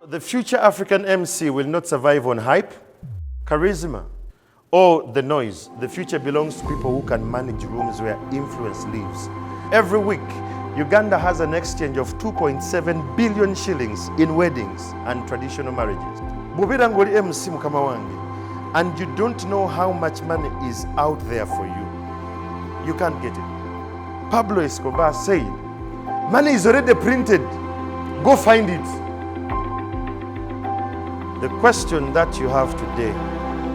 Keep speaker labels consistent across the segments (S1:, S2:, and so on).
S1: The future African MC will not survive on hype, charisma, or the noise. The future belongs to people who can manage rooms where influence lives. Every week, Uganda has an exchange of 2.7 billion shillings in weddings and traditional marriages. Bobera ngoli MC mukama wange, and you don't know how much money is out there for you. You can't get it. Pablo Escobar said, money is already printed. Go find it. The question that you have today,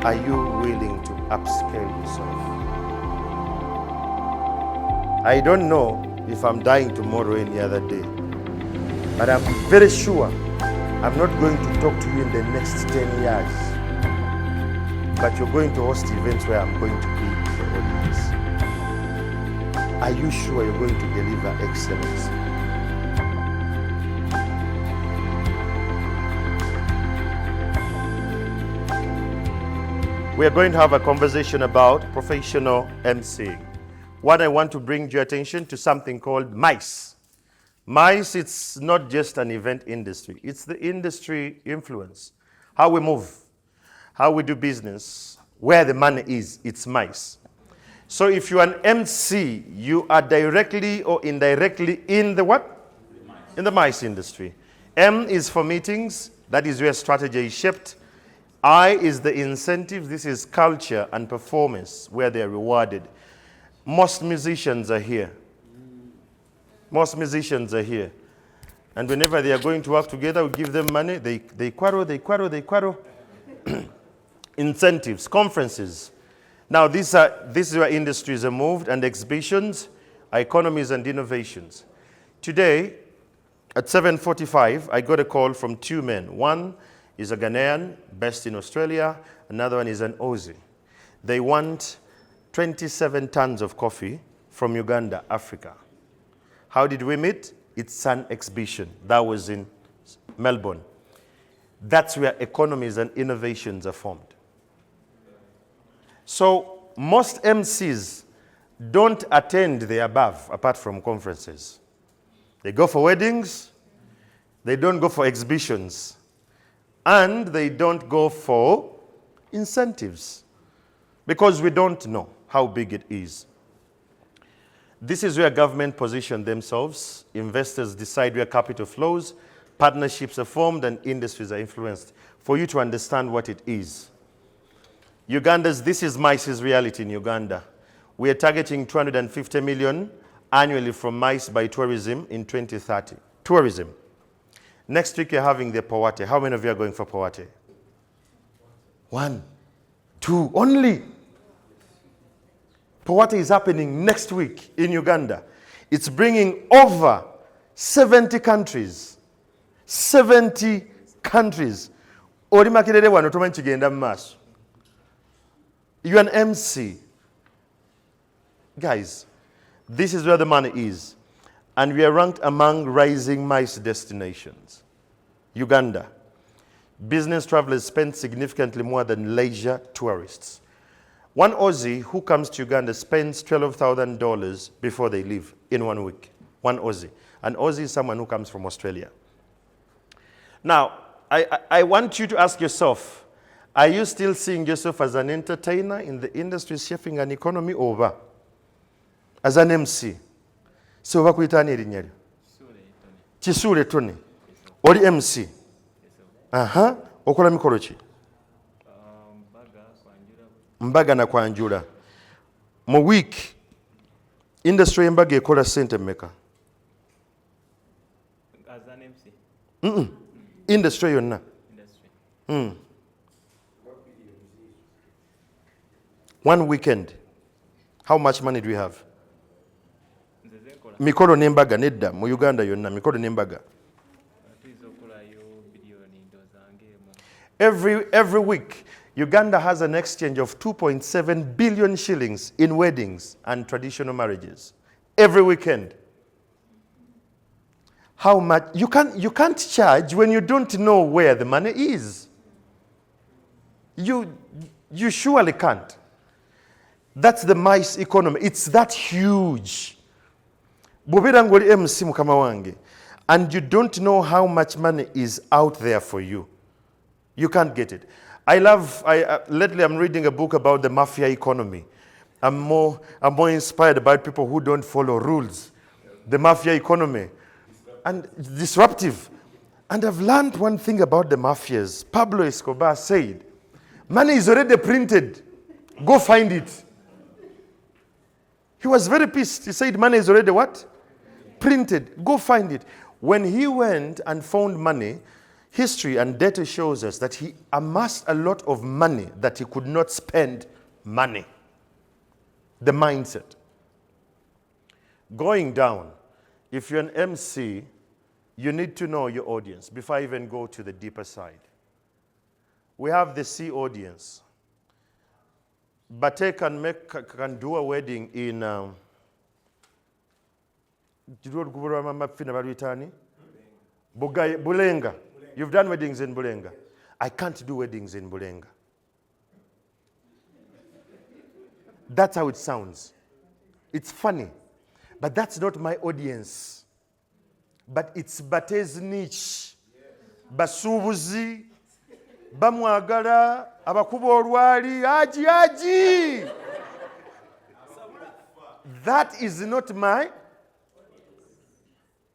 S1: are you willing to upscale yourself? I don't know if I'm dying tomorrow or any other day, but I'm very sure I'm not going to talk to you in the next 10 years. But you're going to host events where I'm going to be the audience. Are you sure you're going to deliver excellence? We are going to have a conversation about professional emceeing. What I want to bring your attention to something called MICE. MICE, it's not just an event industry. It's the industry influence. How we move, how we do business, where the money is, it's MICE. So if you're an MC, you are directly or indirectly in the what? In the MICE industry. M is for meetings. That is where strategy is shaped. I is the incentive. This is culture and performance where they are rewarded. Most musicians are here. Most musicians are here. And whenever they are going to work together, we give them money. They quarrel. Incentives, conferences. Now, this is where industries are moved, and exhibitions, economies, and innovations. Today, at 7:45, I got a call from two men. One is a Ghanaian, based in Australia. Another one is an Aussie. They want 27 tons of coffee from Uganda, Africa. How did we meet? It's an exhibition. That was in Melbourne. That's where economies and innovations are formed. So most MCs don't attend the above, apart from conferences. They go for weddings. They don't go for exhibitions. And they don't go for incentives because we don't know how big it is. This is where government position themselves, investors decide where capital flows, partnerships are formed, and industries are influenced. For you to understand what it is. This is MICE's reality in Uganda. We are targeting 250 million annually from MICE by tourism in 2030. Tourism. Next week, you're having the Pawate. How many of you are going for Pawate? 1, 2, only. Pawate is happening next week in Uganda. It's bringing over 70 countries. 70 countries. You're an MC. Guys, this is where the money is. And we are ranked among rising MICE destinations. Uganda. Business travelers spend significantly more than leisure tourists. One Aussie who comes to Uganda spends $12,000 before they leave in 1 week. One Aussie. An Aussie is someone who comes from Australia. Now, I want you to ask yourself, are you still seeing yourself as an entertainer in the industry shaping an economy over? As an MC? So bakuyitani erinnya lyo? Kisuule Tony. Oli MC? Okola mikolo ki? Mbaga na Kwanjula. Mu week, industry y'embaga ekola ssente mmeka?
S2: As an MC?
S1: Industry yonna. One weekend, how much money do we have? Mikolo n'embaga nedda mu Uganda yonna, mikolo n'embaga. Every week, Uganda has an exchange of 2.7 billion shillings in weddings and traditional marriages. Every weekend. How much? You can't charge when you don't know where the money is. You surely can't. That's the MICE economy. It's that huge. Bobera ngoli MC mukama wange. and you don't know how much money is out there for you, you can't get it. Lately I'm reading a book about the mafia economy. I'm more inspired by people who don't follow rules. The mafia economy. And it's disruptive. And I've learned one thing about the mafias. Pablo Escobar said, money is already printed. Go find it. He was very pissed. He said, money is already what? Printed. Go find it. When he went and found money, history and data shows us that he amassed a lot of money that he could not spend money. The mindset. Going down, if you're an MC, you need to know your audience before I even go to the deeper side. We have the C audience. Bate can do a wedding in Bulenga. You've done weddings in Bulenga. I can't do weddings in Bulenga. That's how it sounds. It's funny. But that's not my audience. But it's Bate's niche. Basubuzi, bamwagala, abakuba olwali, aji. That is not my.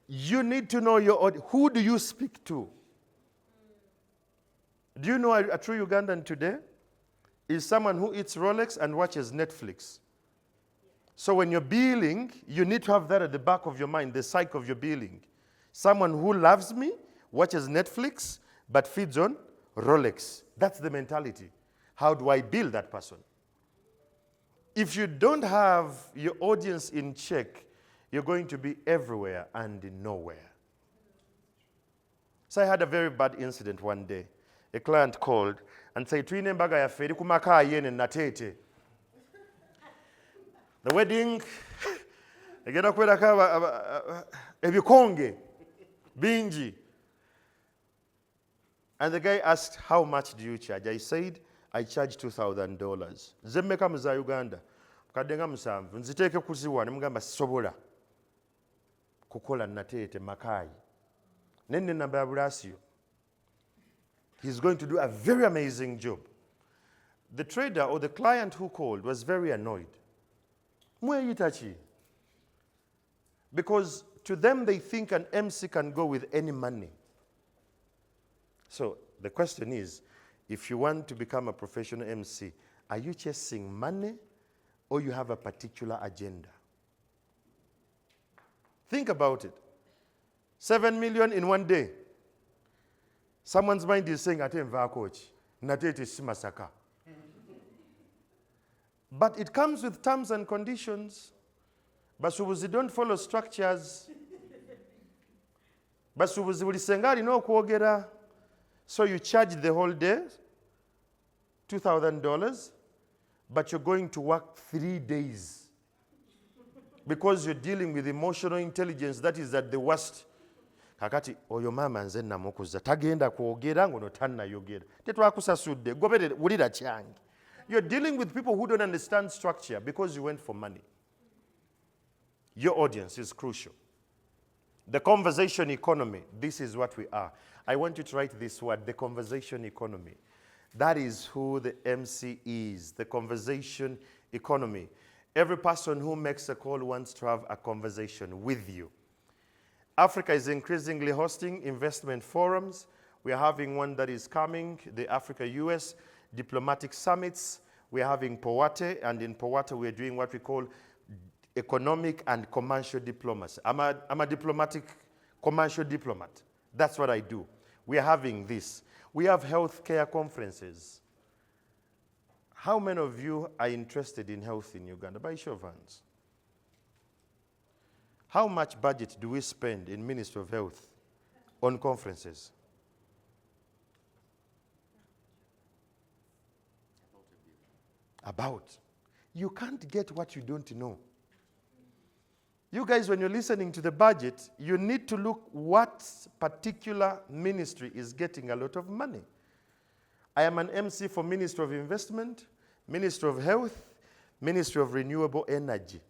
S1: You need to know your audience. Who do you speak to? Do you know a true Ugandan today is someone who eats Rolex and watches Netflix? So when you're billing, you need to have that at the back of your mind, the psyche of your billing. Someone who loves me, watches Netflix, but feeds on Rolex. That's the mentality. How do I bill that person? If you don't have your audience in check, you're going to be everywhere and nowhere. So I had a very bad incident one day. A client called and said, "Twine mbaga yaffe eri kumaka yene natete." The wedding, egenda kubeerako ebikonge bingi. And the guy asked, "How much do you charge?" I said, "I charge $2,000. Nze mmeka mu za Uganda? Mukadde nga 7. Nziteeke kuziwa ne mugamba sisobola kukola natete makayi. Nenne namba ya Bulasio." He's going to do a very amazing job. The trader or the client who called was very annoyed. Mweyitachi. Because to them they think an MC can go with any money. So the question is, if you want to become a professional MC, are you chasing money or you have a particular agenda? Think about it. 7 million in one day. Someone's mind is saying, "Ate mva coach, natete simasaka." But it comes with terms and conditions. Basubuzi don't follow structures. Basubuzi ulisenga alina okwogera. So you charge the whole day, $2,000, but you're going to work 3 days. Because you're dealing with emotional intelligence that is at the worst. Kakati oyo mama nze namukuza tagenda kwogera ngono tannayogera tetwakusasudde goberere wulira kyange. You're dealing with people who don't understand structure because you went for money. Your audience is crucial. The conversation economy, this is what we are. I want you to write this word, the conversation economy. That is who the MC is, the conversation economy. Every person who makes a call wants to have a conversation with you. Africa is increasingly hosting investment forums. We are having one that is coming, the Africa-US diplomatic summits. We are having Powate, and in Powate we are doing what we call economic and commercial diplomacy. I'm a diplomatic, commercial diplomat. That's what I do. We are having this. We have healthcare conferences. How many of you are interested in health in Uganda? By show of hands. How much budget do we spend in Ministry of Health on conferences? About. You can't get what you don't know. You guys, when you're listening to the budget, you need to look what particular ministry is getting a lot of money. I am an MC for Ministry of Investment, Ministry of Health, Ministry of Renewable Energy.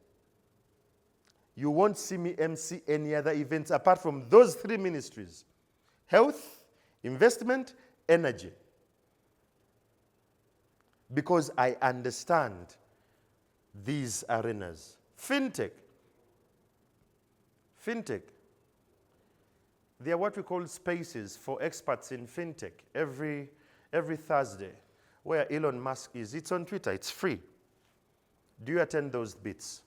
S1: You won't see me MC any other events apart from those 3 ministries: health, investment, energy. Because I understand these arenas. Fintech. They are what we call spaces for experts in fintech every Thursday, where Elon Musk is. It's on Twitter, it's free. Do you attend those bits?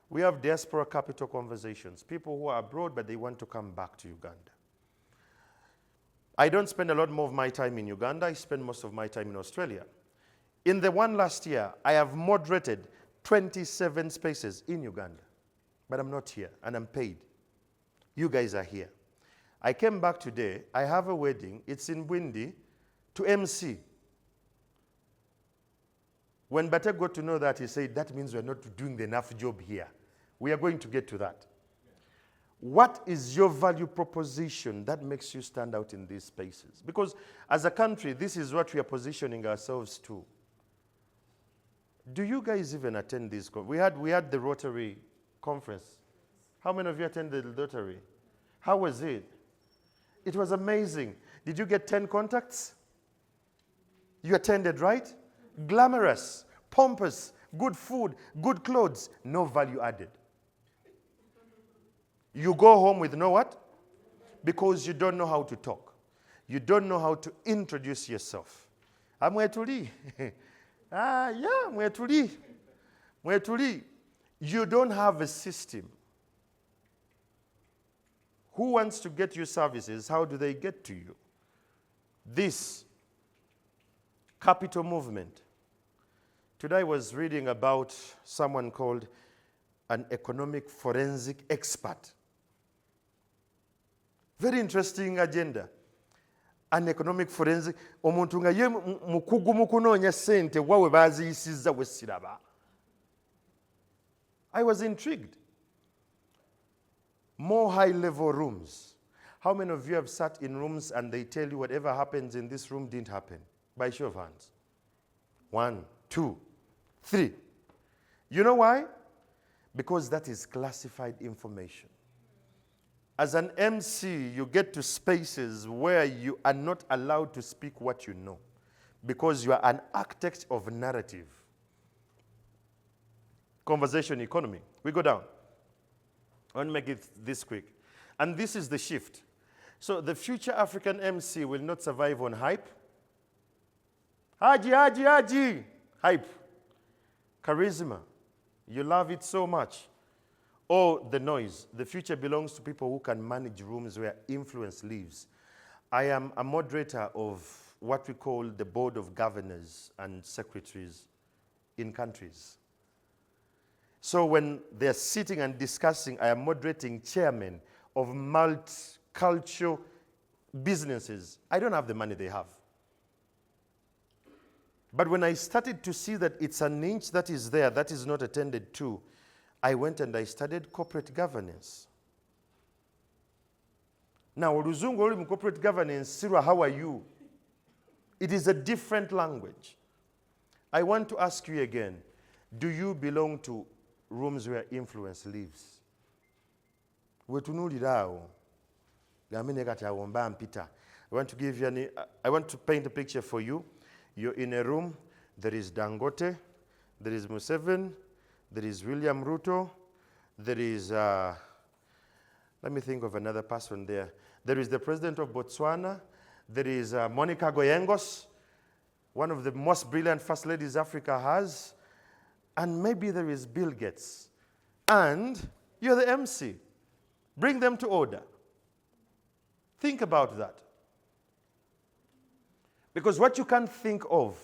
S1: We have diaspora capital conversations, people who are abroad but they want to come back to Uganda. I don't spend a lot more of my time in Uganda. I spend most of my time in Australia. In the one last year, I have moderated 27 spaces in Uganda. But I'm not here, and I'm paid. You guys are here. I came back today. I have a wedding. It's in Bwindi to MC. When Bate got to know that, he said, that means we're not doing enough job here. We are going to get to that. What is your value proposition that makes you stand out in these spaces? Because as a country, this is what we are positioning ourselves to. Do you guys even attend these? We had the Rotary conference. How many of you attended the Rotary? How was it? It was amazing. Did you get 10 contacts? You attended, right? Glamorous, pompous, good food, good clothes, no value added. You go home with no what? Because you don't know how to talk. You don't know how to introduce yourself. I'm where to leave. Where to leave. Where to leave. You don't have a system. Who wants to get you services? How do they get to you? This capital movement. Today I was reading about someone called an economic forensic expert. Very interesting agenda. An economic forensic. Omuntu nga ye mukugu mu kunoonya ssente wawe baaziyisizza we siraba. I was intrigued. More high-level rooms. How many of you have sat in rooms and they tell you whatever happens in this room didn't happen? By show of hands. 1, 2, 3. You know why? Because that is classified information. As an MC, you get to spaces where you are not allowed to speak what you know because you are an architect of narrative. Conversation economy. We go down. I want to make it this quick. And this is the shift. So the future African MC will not survive on hype. Haji. Hype. Charisma. You love it so much. Or the noise. The future belongs to people who can manage rooms where influence lives. I am a moderator of what we call the board of governors and secretaries in countries. So when they're sitting and discussing, I am moderating chairmen of multicultural businesses. I don't have the money they have. But when I started to see that it's an inch that is there, that is not attended to, I went and I studied corporate governance. Now, oluzungu oli mu corporate governance, Sirwa, how are you? It is a different language. I want to ask you again, do you belong to rooms where influence lives? Wetunulira awo. Gamine kati awo mba mpita. I want to paint a picture for you. You're in a room, there is Dangote, there is Museveni, there is William Ruto, there is, let me think of another person there. There is the president of Botswana, there is Monica Goyengos, one of the most brilliant first ladies Africa has, and maybe there is Bill Gates. And you're the MC. Bring them to order. Think about that. Because what you can't think of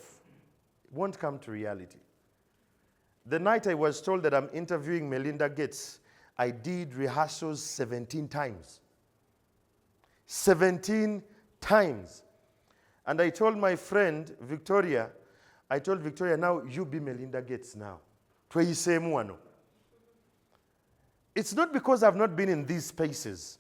S1: won't come to reality. The night I was told that I'm interviewing Melinda Gates, I did rehearsals 17 times. 17 times. And I told my friend, Victoria, now you be Melinda Gates now. It's not because I've not been in these spaces,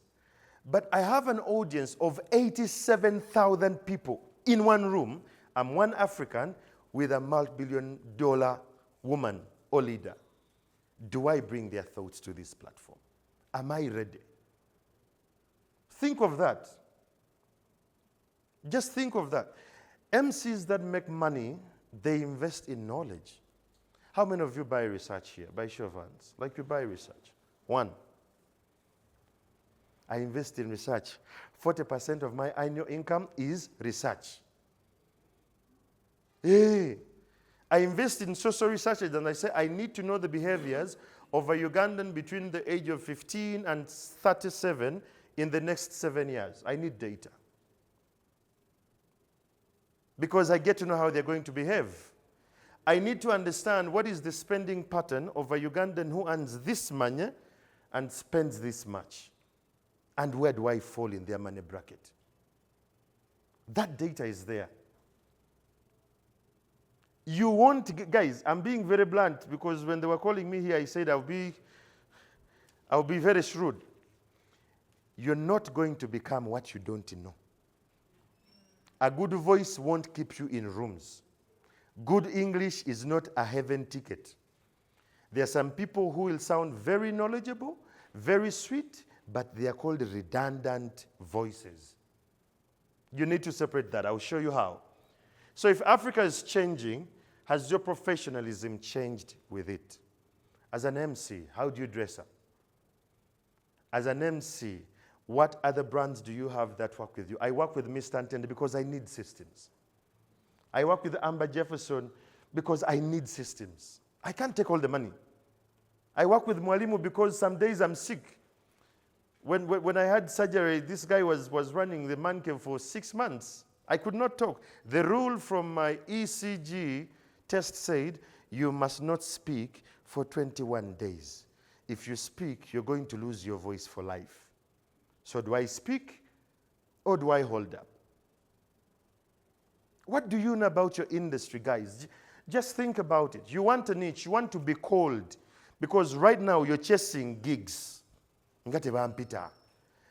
S1: but I have an audience of 87,000 people in one room. I'm one African with a multi-billion-dollar woman or leader. do I bring their thoughts to this platform? Am I ready? Think of that. Just think of that. MCs that make money, they invest in knowledge. How many of you buy research here? By show of hands. Like you buy research. One. I invest in research. 40% of my annual income is research. Hey, I invest in social research and I say I need to know the behaviors of a Ugandan between the age of 15 and 37 in the next 7 years. I need data. Because I get to know how they're going to behave. I need to understand what is the spending pattern of a Ugandan who earns this money and spends this much. And where do I fall in their money bracket? That data is there. You won't, guys, I'm being very blunt because when they were calling me here, I said I'll be very shrewd. You're not going to become what you don't know. A good voice won't keep you in rooms. Good English is not a heaven ticket. There are some people who will sound very knowledgeable, very sweet, but they are called redundant voices. You need to separate that. I'll show you how. So if Africa is changing, has your professionalism changed with it? As an MC, how do you dress up? As an MC, what other brands do you have that work with you? I work with Mr. Antende because I need systems. I work with Amber Jefferson because I need systems. I can't take all the money. I work with Mwalimu because some days I'm sick. When I had surgery, this guy was running the man cave for 6 months. I could not talk. The rule from my ECG test said, you must not speak for 21 days. If you speak, you're going to lose your voice for life. So do I speak or do I hold up? What do you know about your industry, guys? Just think about it. You want a niche. You want to be called. Because right now you're chasing gigs. Ngate bampita.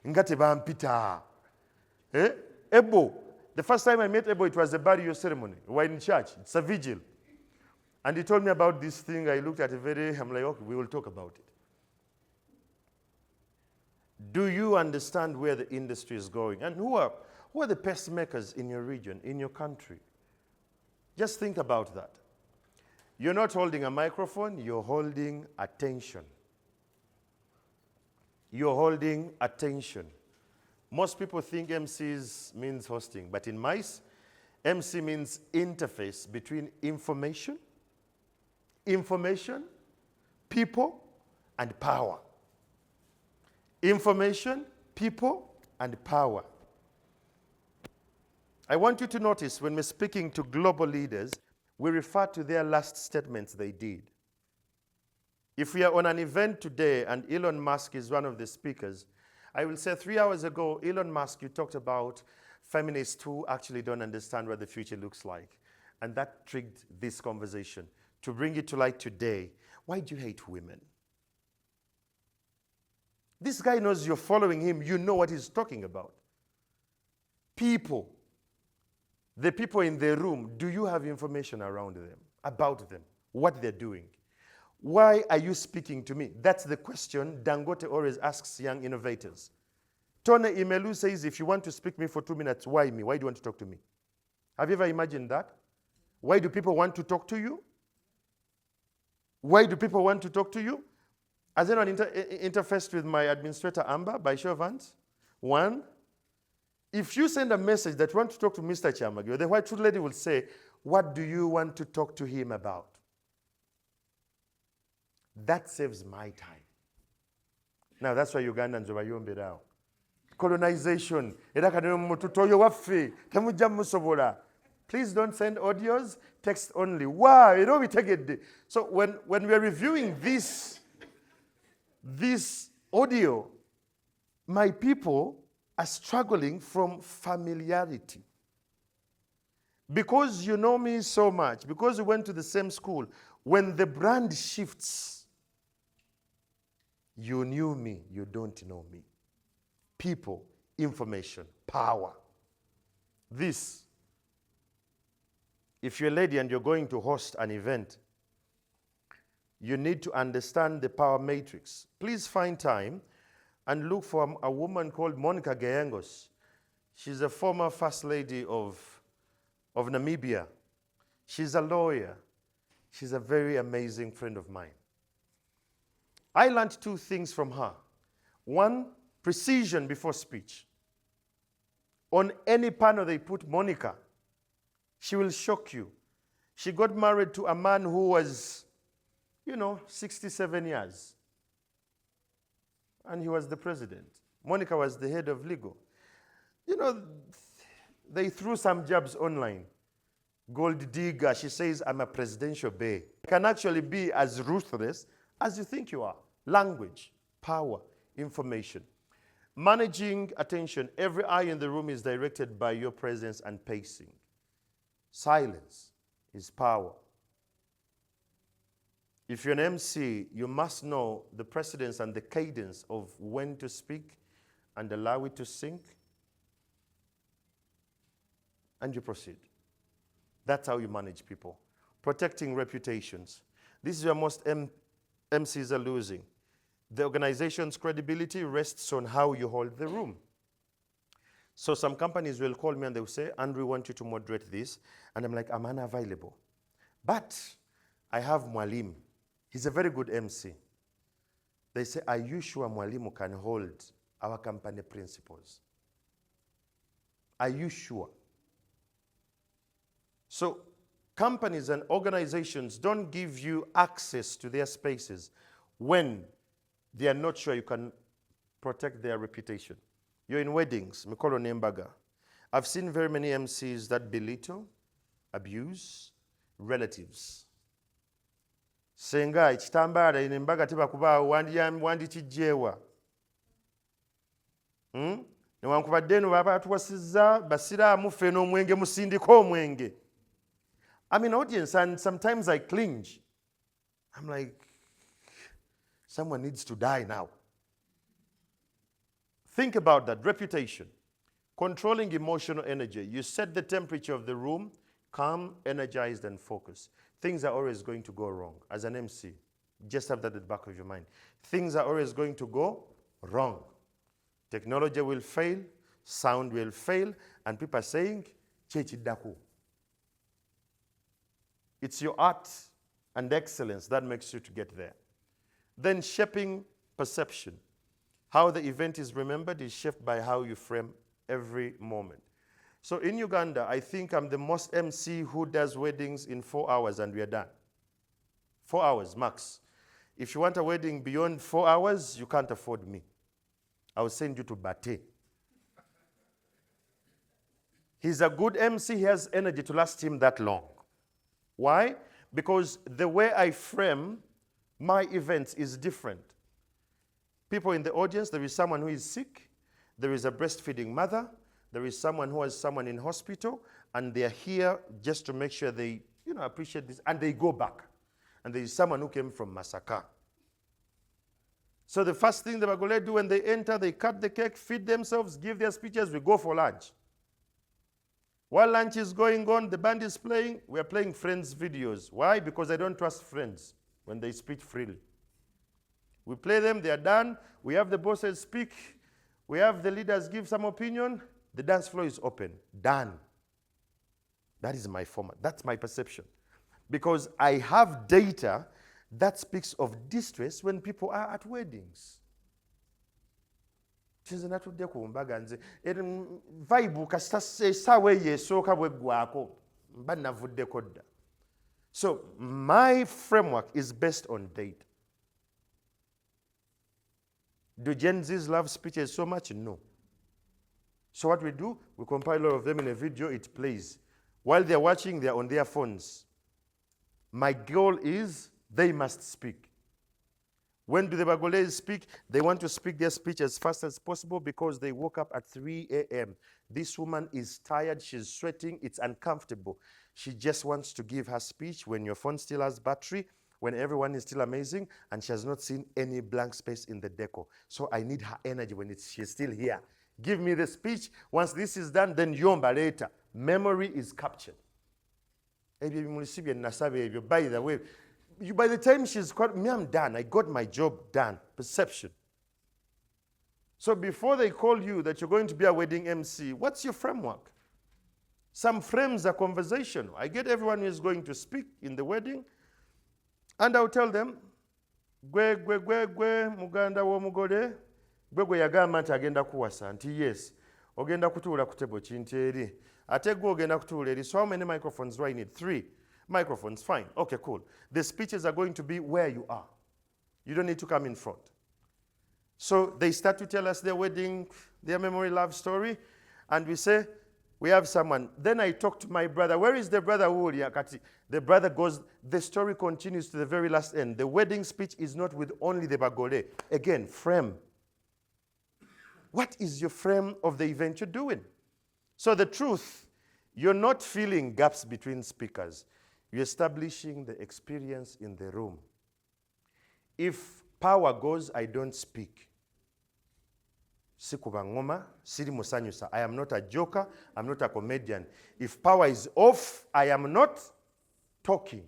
S1: Ngate bampita. Eh? Ebo. The first time I met Ebo, it was a burial ceremony. We were in church. It's a vigil. And he told me about this thing. I looked at it I'm like, okay, we will talk about it. Do you understand where the industry is going? And who are the pacemakers in your region, in your country? Just think about that. You're not holding a microphone, you're holding attention. You're holding attention. Most people think MCs means hosting, but in MICE, MC means interface between information, people, and power. Information, people, and power. I want you to notice when we're speaking to global leaders, we refer to their last statements they did. If we are on an event today and Elon Musk is one of the speakers, I will say 3 hours ago, Elon Musk, you talked about feminists who actually don't understand what the future looks like. And that triggered this conversation. To bring it to light today, why do you hate women? This guy knows you're following him. You know what he's talking about. People. The people in the room, do you have information around them, about them, what they're doing? Why are you speaking to me? That's the question Dangote always asks young innovators. Tony Imelu says, if you want to speak to me for 2 minutes, why me? Why do you want to talk to me? Have you ever imagined that? Why do people want to talk to you? Why do people want to talk to you? Has anyone interfaced with my administrator, Amber, by show of hands? One. If you send a message that you want to talk to Mr. Chamagio, the white truth lady will say, what do you want to talk to him about? That saves my time. Now, that's why Ugandans are bayombe now. Colonization. Please don't send audios, text only. Wow, you know we take it. So when we're reviewing this audio, my people are struggling from familiarity. Because you know me so much, because we went to the same school, when the brand shifts, you knew me, you don't know me. People, information, power. This, if you're a lady and you're going to host an event, You need to understand the power matrix. Please find time and look for a woman called Monica Gayengos. She's a former First Lady of Namibia. She's a lawyer. She's a very amazing friend of mine. I learned two things from her. One, precision before speech. On any panel they put Monica, she will shock you. She got married to a man who was, 67 years. And he was the president. Monica was the head of legal. They threw some jabs online. Gold digger, she says, I'm a presidential bae. Can actually be as ruthless as you think you are. Language, power, information. Managing attention. Every eye in the room is directed by your presence and pacing. Silence is power. If you're an MC, you must know the precedence and the cadence of when to speak and allow it to sink. And you proceed. That's how you manage people. Protecting reputations. This is where most MCs are losing. The organization's credibility rests on how you hold the room. So some companies will call me and they'll say, Andrew, we want you to moderate this. And I'm like, I'm unavailable. But I have Mwalimu. He's a very good MC. They say, are you sure Mwalimu can hold our company principles? Are you sure? So companies and organizations don't give you access to their spaces when they are not sure you can protect their reputation. You're in weddings, Mikolo Nembaga. I've seen very many MCs that belittle, abuse relatives. Senga, chitambara inembaga tiba kuba wandi chijewa. Newankubadde baba tuwasiza basira mufe n'omwenge musindiko omwenge. I'm in audience and sometimes I cringe. I'm like, someone needs to die now. Think about that. Reputation. Controlling emotional energy. You set the temperature of the room, calm, energized, and focused. Things are always going to go wrong. As an MC, just have that at the back of your mind. Things are always going to go wrong. Technology will fail, sound will fail, and people are saying, Chechi Daku. It's your art and excellence that makes you to get there. Then shaping perception. How the event is remembered is shaped by how you frame every moment. So in Uganda, I think I'm the most MC who does weddings in 4 hours and we are done. 4 hours max. If you want a wedding beyond 4 hours, you can't afford me. I will send you to Bate. He's a good MC, he has energy to last him that long. Why? Because the way I frame my events is different. People in the audience, there is someone who is sick, there is a breastfeeding mother, there is someone who has someone in hospital, and they're here just to make sure they appreciate this, and they go back. And there is someone who came from Masaka. So the first thing the Bagole do when they enter, they cut the cake, feed themselves, give their speeches, we go for lunch. While lunch is going on, the band is playing, we are playing Friends videos. Why? Because I don't trust Friends when they speak freely. We play them, they are done, we have the bosses speak, we have the leaders give some opinion, the dance floor is open, done. That is my format, that's my perception. Because I have data that speaks of distress when people are at weddings. Vibe So my framework is based on data. Do Gen Zs love speeches so much? No. So what we do, we compile all of them in a video, it plays. While they're watching, they're on their phones. My goal is they must speak. When do the Bagolese speak? They want to speak their speech as fast as possible because they woke up at 3 a.m. This woman is tired, she's sweating, it's uncomfortable. She just wants to give her speech when your phone still has battery, when everyone is still amazing, and she has not seen any blank space in the decor. So I need her energy when she's still here. Give me the speech. Once this is done, then yomba later. Memory is captured. By the way, by the time she's caught me, I'm done. I got my job done. Perception. So before they call you that you're going to be a wedding MC, what's your framework? Some frames are conversational. I get everyone who is going to speak in the wedding, and I'll tell them, gwe muganda w'omugole, gwe yagamba nti agenda kuwasa, nti yes, ogenda kutuula ku table kintu eri. Ate gwe ogenda kutuula eri. So how many microphones do I need? 3 microphones, fine. Okay, cool. The speeches are going to be where you are. You don't need to come in front. So they start to tell us their wedding, their memory love story, and we say, we have someone. Then I talk to my brother. Where is the brother? The brother goes, the story continues to the very last end. The wedding speech is not with only the bagole. Again, frame. What is your frame of the event you're doing? So the truth, you're not filling gaps between speakers. You're establishing the experience in the room. If power goes, I don't speak. Sikuba ngoma, siri musanyusa. I am not a joker, I'm not a comedian. If power is off, I am not talking.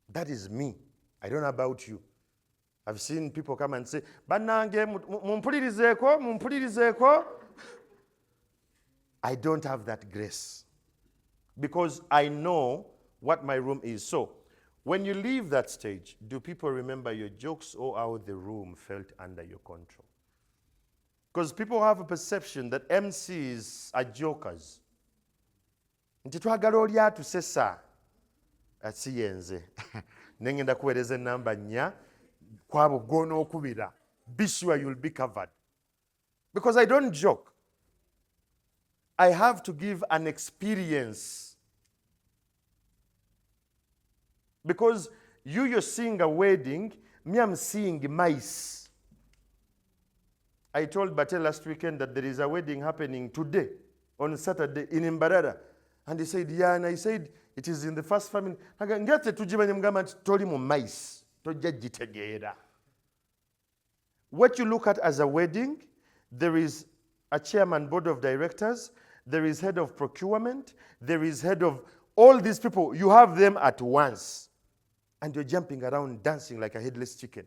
S1: That is me. I don't know about you. I've seen people come and say, Banange, mumpulirizeko. I don't have that grace. Because I know what my room is. So, when you leave that stage, do people remember your jokes or how the room felt under your control? Because people have a perception that MCs are jokers. Nti twagala oli atusesa asiyenze. Nengenda kuweereza enamba 4 kwabo gona okubira. Be sure you'll be covered. Because I don't joke. I have to give an experience. Because you're seeing a wedding, me I'm seeing mice. I told Bate last weekend that there is a wedding happening today, on Saturday, in Mbarara. And he said, yeah, and I said, it is in the first family. What you look at as a wedding, there is a chairman, board of directors, there is head of procurement, there is head of all these people. You have them at once. And you're jumping around dancing like a headless chicken.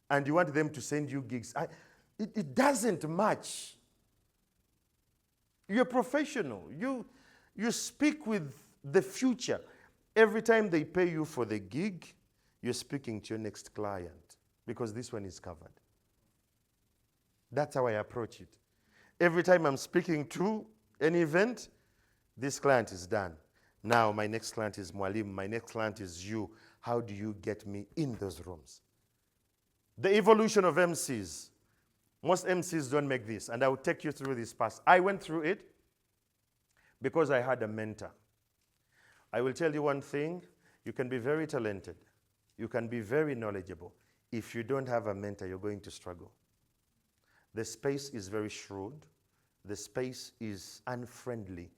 S1: And you want them to send you gigs. It doesn't match. You're professional. You speak with the future. Every time they pay you for the gig, you're speaking to your next client because this one is covered. That's how I approach it. Every time I'm speaking to an event, this client is done. Now my next client is Mwalim. My next client is you. How do you get me in those rooms? The evolution of MCs. Most MCs don't make this, and I will take you through this path. I went through it because I had a mentor. I will tell you one thing, you can be very talented, you can be very knowledgeable. If you don't have a mentor, you're going to struggle. The space is very shrewd, the space is unfriendly.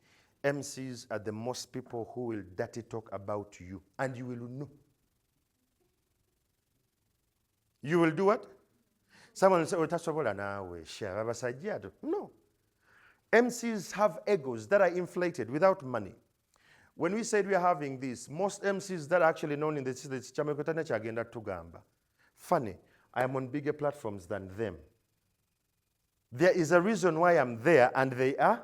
S1: MCs are the most people who will dirty talk about you, and you will know. You will do what? Someone will say, oh, that's what no. MCs have egos that are inflated without money. When we said we are having this, most MCs that are actually known in the city, funny, I am on bigger platforms than them. There is a reason why I'm there, and they are.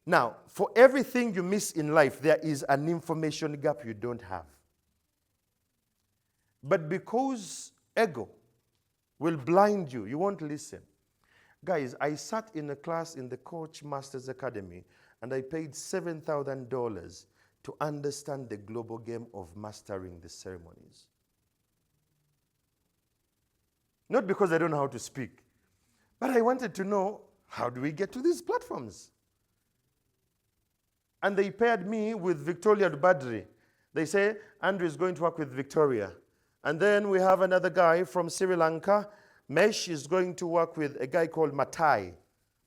S1: Now, for everything you miss in life, there is an information gap you don't have. But because ego will blind you, you won't listen. Guys, I sat in a class in the Coach Masters Academy and I paid $7,000 to understand the global game of mastering the ceremonies. Not because I don't know how to speak, but I wanted to know, how do we get to these platforms? And they paired me with Victoria Badri. They say, Andrew is going to work with Victoria. And then we have another guy from Sri Lanka. Mesh is going to work with a guy called Matai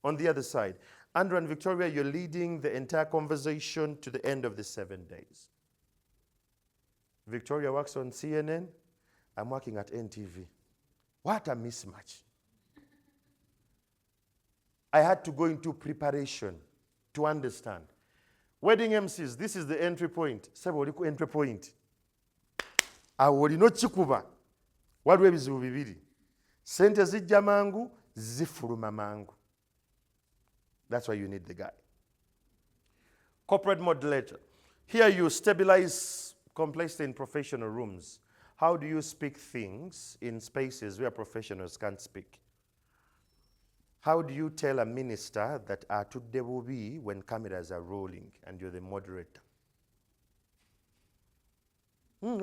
S1: on the other side. Andrew and Victoria, you're leading the entire conversation to the end of the 7 days. Victoria works on CNN. I'm working at NTV. What a mismatch. I had to go into preparation to understand. Wedding MCs, this is the entry point. Entry point. awo olina okikuba. Waliwo ebizibu bibiri. Sente zijja mangu, zifuluma mangu. That's why you need the guy. Corporate modulator. Here you stabilize complexity in professional rooms. How do you speak things in spaces where professionals can't speak? How do you tell a minister that atudde bubi when cameras are rolling and you're the moderator? And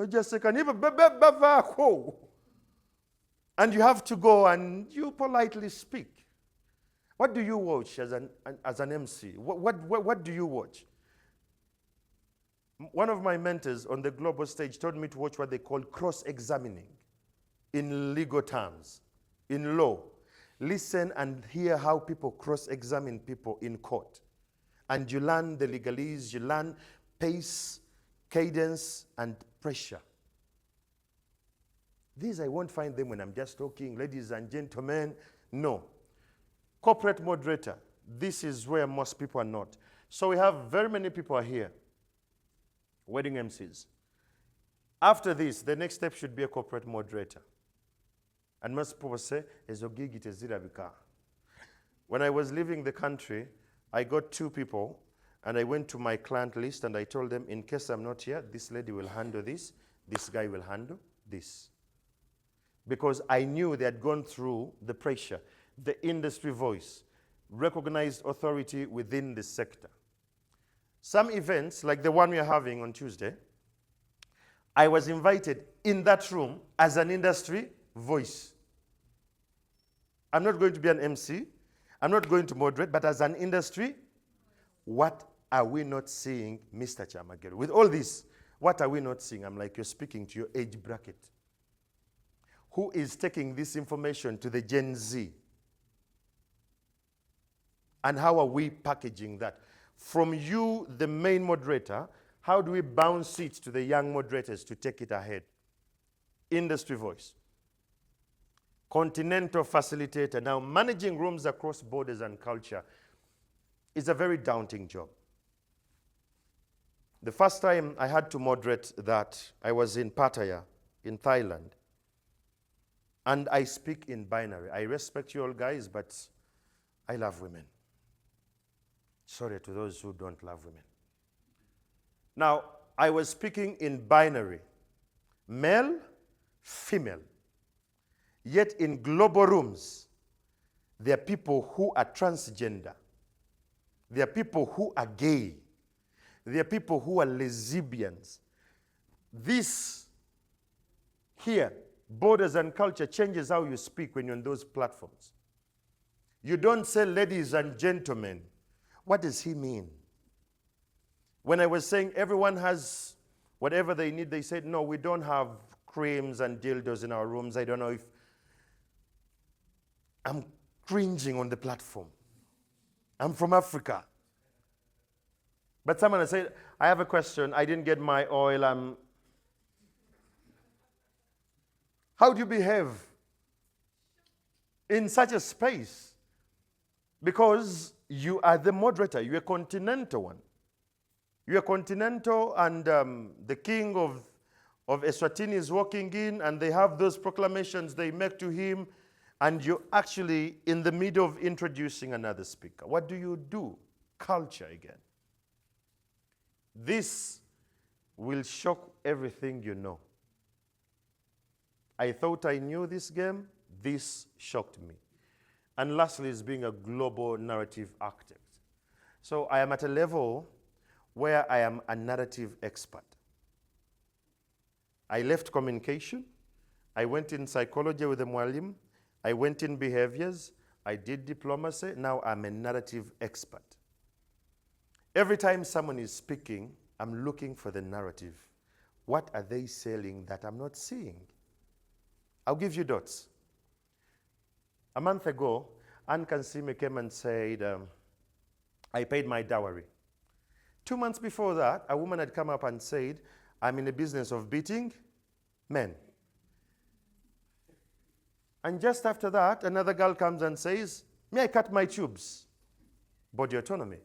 S1: you have to go and you politely speak. What do you watch as an MC? What do you watch? One of my mentors on the global stage told me to watch what they call cross-examining in legal terms, in law. Listen and hear how people cross-examine people in court. And you learn the legalese, you learn pace, cadence, and pressure. These I won't find them when I'm just talking, ladies and gentlemen. No. Corporate moderator, this is where most people are not. So we have very many people are here. Wedding MCs. After this, the next step should be a corporate moderator. And most people say, when I was leaving the country, I got 2 people, and I went to my client list, and I told them, in case I'm not here, this lady will handle this guy will handle this. Because I knew they had gone through the pressure, the industry voice, recognized authority within the sector. Some events, like the one we are having on Tuesday, I was invited in that room as an industry voice. I'm not going to be an MC. I'm not going to moderate, but as an industry, what are we not seeing, Mr. Chamagero? With all this, what are we not seeing? I'm like, you're speaking to your age bracket. Who is taking this information to the Gen Z? And how are we packaging that? From you, the main moderator, how do we bounce it to the young moderators to take it ahead? Industry voice. Continental facilitator. Now, managing rooms across borders and culture is a very daunting job. The first time I had to moderate that, I was in Pattaya, in Thailand. And I speak in binary. I respect you all guys, but I love women. Sorry to those who don't love women. Now, I was speaking in binary. Male, female. Yet in global rooms, there are people who are transgender. There are people who are gay. There are people who are lesbians. This here, borders and culture, changes how you speak when you're on those platforms. You don't say ladies and gentlemen. What does he mean? When I was saying everyone has whatever they need, they said, no, we don't have creams and dildos in our rooms. I don't know if I'm cringing on the platform. I'm from Africa. But someone has said, I have a question. I didn't get my oil. How do you behave in such a space? Because you are the moderator. You're a continental one. You're a continental, and the king of Eswatini is walking in, and they have those proclamations they make to him, and you're actually in the middle of introducing another speaker. What do you do? Culture again. This will shock everything you know. I thought I knew this game. This shocked me. And lastly is being a global narrative architect. So I am at a level where I am a narrative expert. I left communication. I went in psychology with the Mwalim. I went in behaviors. I did diplomacy. Now I'm a narrative expert. Every time someone is speaking, I'm looking for the narrative. What are they selling that I'm not seeing? I'll give you dots. A month ago, Anne Kansime came and said, I paid my dowry. 2 months before that, a woman had come up and said, I'm in the business of beating men. And just after that, another girl comes and says, may I cut my tubes? Body autonomy.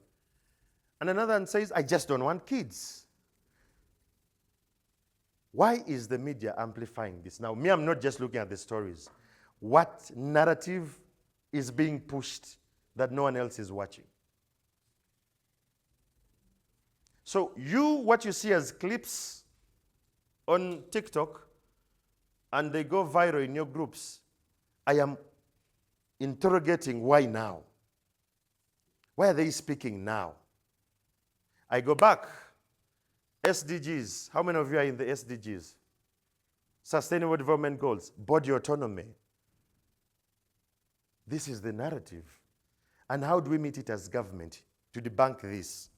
S1: And another one says, I just don't want kids. Why is the media amplifying this? Now, me, I'm not just looking at the stories. What narrative is being pushed that no one else is watching? So what you see as clips on TikTok, and they go viral in your groups, I am interrogating why now? Why are they speaking now? I go back. SDGs. How many of you are in the SDGs? Sustainable Development Goals. Body autonomy. This is the narrative. And how do we meet it as government to debunk this?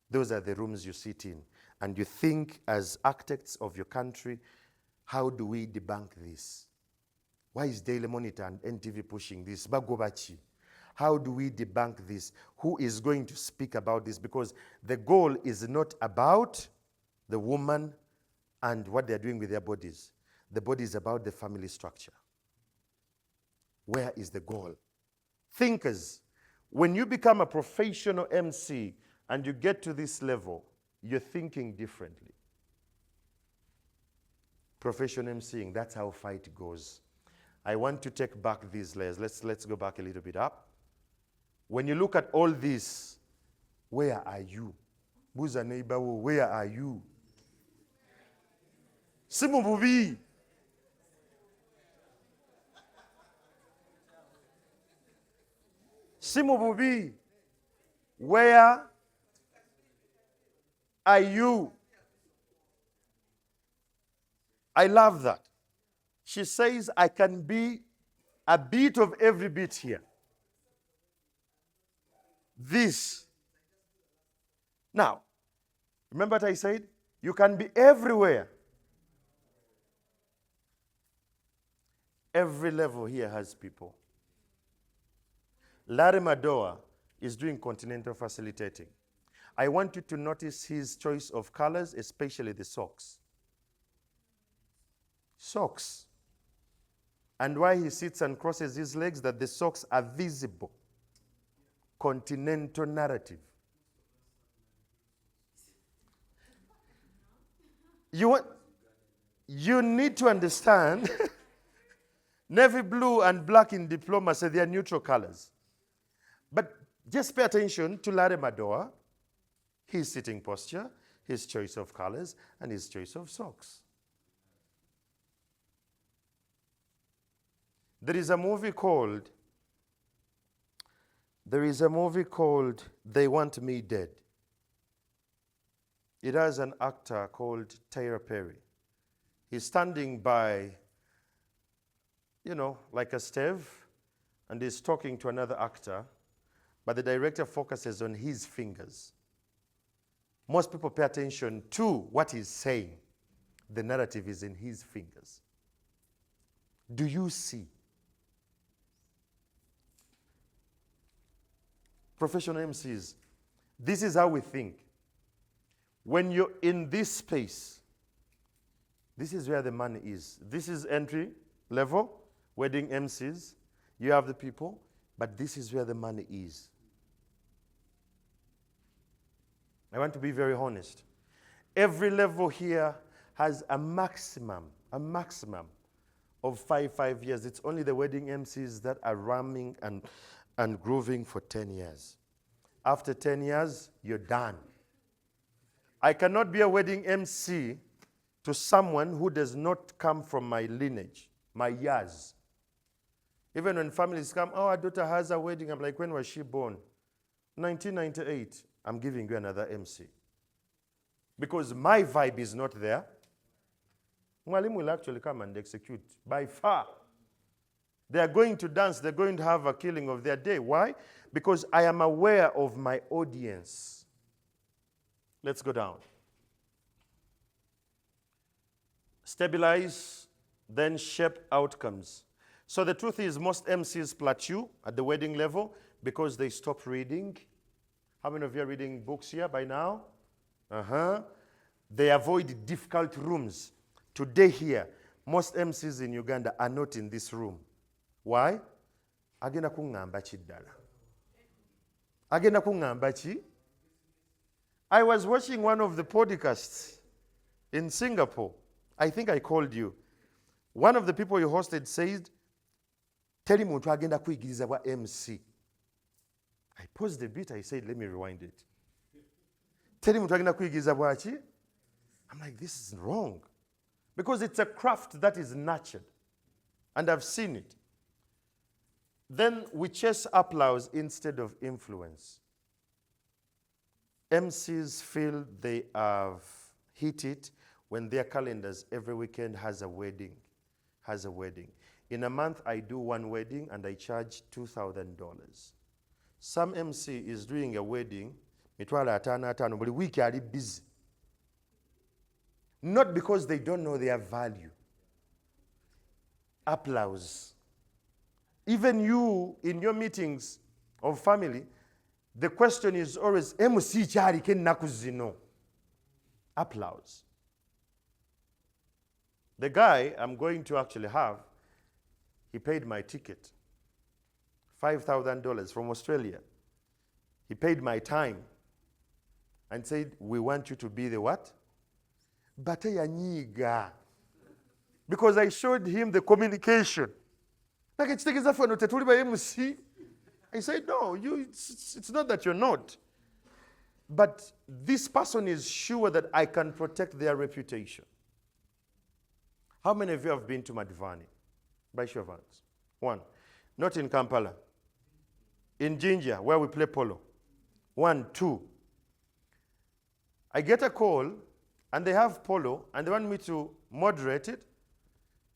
S1: Those are the rooms you sit in. And you think as architects of your country, how do we debunk this? Why is Daily Monitor and NTV pushing this? Bagobachi. How do we debunk this? Who is going to speak about this? Because the goal is not about the woman and what they're doing with their bodies. The body is about the family structure. Where is the goal? Thinkers, when you become a professional MC and you get to this level, you're thinking differently. Professional emceeing, that's how fight goes. I want to take back these layers. Let's go back a little bit up. When you look at all this, where are you? Buza neighbor, where are you? Simu bubi. Simu bubi. Where are you? I love that. She says, I can be a bit of every bit here. This. Now, remember what I said? You can be everywhere. Every level here has people. Larry Madoa is doing continental facilitating. I want you to notice his choice of colors, especially the socks. Socks. And why he sits and crosses his legs, that the socks are visible. Continental narrative. You need to understand navy blue and black in diplomacy, they are neutral colors. But just pay attention to Larry Madoa, his sitting posture, his choice of colors, and his choice of socks. There is a movie called They Want Me Dead. It has an actor called Tyler Perry. He's standing by, like a stave, and he's talking to another actor, but the director focuses on his fingers. Most people pay attention to what he's saying. The narrative is in his fingers. Do you see? Professional MCs, this is how we think. When you're in this space, this is where the money is. This is entry level, wedding MCs. You have the people, but this is where the money is. I want to be very honest. Every level here has a maximum of 5 years. It's only the wedding MCs that are ramming and grooving for 10 years. After 10 years, you're done. I cannot be a wedding MC to someone who does not come from my lineage, my years. Even when families come, our daughter has a wedding, I'm like, when was she born? 1998. I'm giving you another MC. Because my vibe is not there. Mwalimu will actually come and execute by far. They are going to dance. They're going to have a killing of their day. Why? Because I am aware of my audience. Let's go down. Stabilize, then shape outcomes. So the truth is most MCs plateau at the wedding level because they stop reading. How many of you are reading books here by now? They avoid difficult rooms. Today here, most MCs in Uganda are not in this room. Why? Agenda kungamba chiddala. Agenda kungamba chi? I was watching one of the podcasts In Singapore, I think I called you. One of the people you hosted said, tell him agenda kuyigiriza bwa MC. I paused a bit, I said, let me rewind it. Tell him agenda kuyigiriza bwaki? I'm like, this is wrong. Because it's a craft that is nurtured. And I've seen it. Then we chase applause instead of influence. MCs feel they have hit it when their calendars every weekend has a wedding. In a month, I do one wedding and I charge $2,000. Some MC is doing a wedding, buli week are busy. Not because they don't know their value. Applause. Even you, in your meetings of family, the question is always, MC chari ken nakuzino. Applause. The guy I'm going to actually have, he paid my ticket. $5,000 from Australia. He paid my time and said, we want you to be the what? Bate yanyiga. Because I showed him the communication. Like it's taking for MC. I said, no, it's not that you're not. But this person is sure that I can protect their reputation. How many of you have been to Madivani? By show of hands. One. Not in Kampala. In Jinja, where we play polo. 1, 2. I get a call, and they have polo, and they want me to moderate it,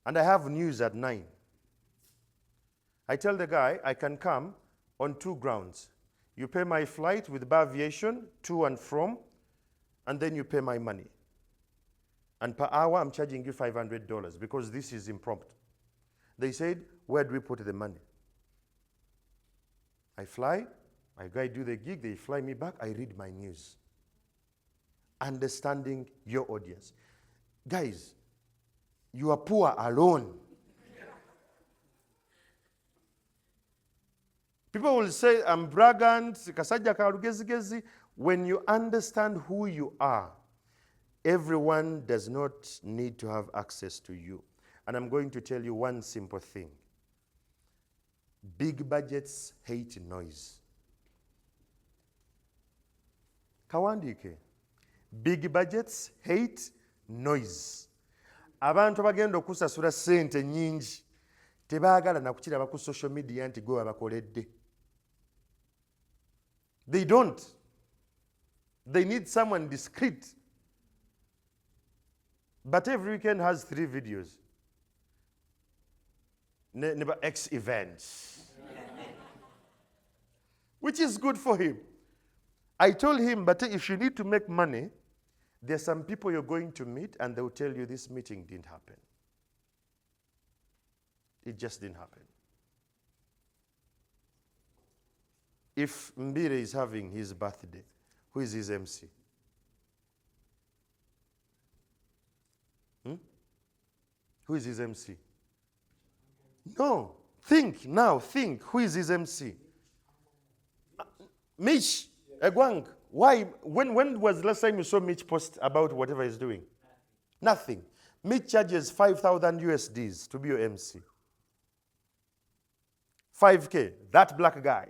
S1: and I have news at 9. I tell the guy I can come on 2 grounds. You pay my flight with bar aviation to and from, and then you pay my money. And per hour, I'm charging you $500 because this is impromptu. They said, where do we put the money? I fly, I go do the gig, they fly me back, I read my news. Understanding your audience. Guys, you are poor alone. People will say, I'm braggant, kasajja kalugezigezi. When you understand who you are, everyone does not need to have access to you. And I'm going to tell you one simple thing. Big budgets hate noise. Kawandike. Big budgets hate noise. Abantu abagenda okusasula ssente nnyingi tebaagala nakukiraba ku social media nti gwe wabakoledde. They don't. They need someone discreet. But every weekend has 3 videos. Never X events. Which is good for him. I told him, but if you need to make money, there are some people you're going to meet and they'll tell you this meeting didn't happen. It just didn't happen. If Mbire is having his birthday, who is his MC? Who is his MC? No. Think now. Think. Who is his MC? Mitch Egwang. Why? When was the last time you saw Mitch post about whatever he's doing? Nothing. Mitch charges 5,000 USDs to be your MC. 5K. That black guy.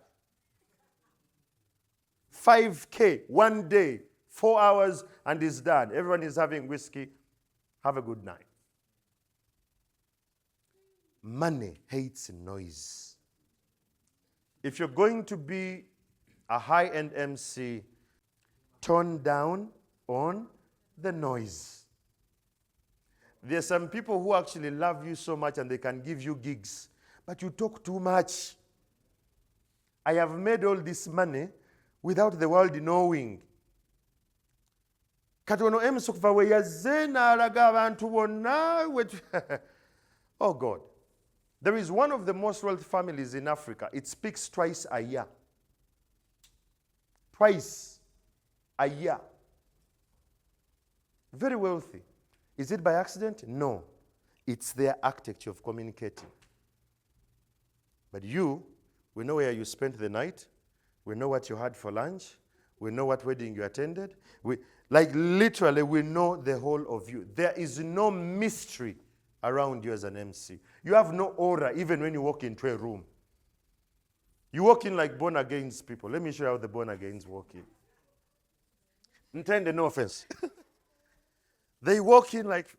S1: 5K. 1 day. 4 hours and he's done. Everyone is having whiskey. Have a good night. Money hates noise. If you're going to be a high-end MC, tone down on the noise. There are some people who actually love you so much and they can give you gigs, but you talk too much. I have made all this money without the world knowing. Katono emsokva we yazena alaga abantu bonna. Oh God. There is one of the most wealthy families in Africa. It speaks twice a year. Twice a year. Very wealthy. Is it by accident? No. It's their architecture of communicating. But you, we know where you spent the night. We know what you had for lunch. We know what wedding you attended. Literally, we know the whole of you. There is no mystery around you as an MC. You have no aura even when you walk into a room. You walk in like born again people. Let me show you how the born agains walk in. Intended no offense. They walk in like,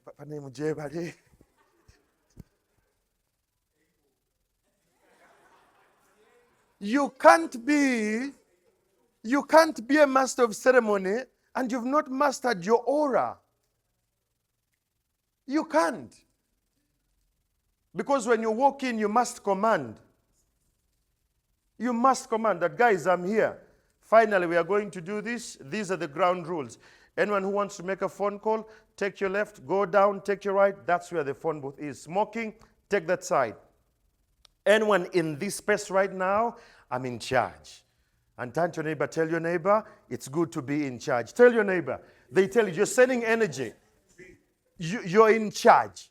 S1: you can't be a master of ceremony and you've not mastered your aura. You can't. Because when you walk in, you must command. You must command that, guys, I'm here. Finally, we are going to do this. These are the ground rules. Anyone who wants to make a phone call, take your left, go down, take your right. That's where the phone booth is. Smoking, take that side. Anyone in this space right now, I'm in charge. And turn to your neighbor, tell your neighbor, it's good to be in charge. Tell your neighbor. They tell you, you're sending energy. You're in charge.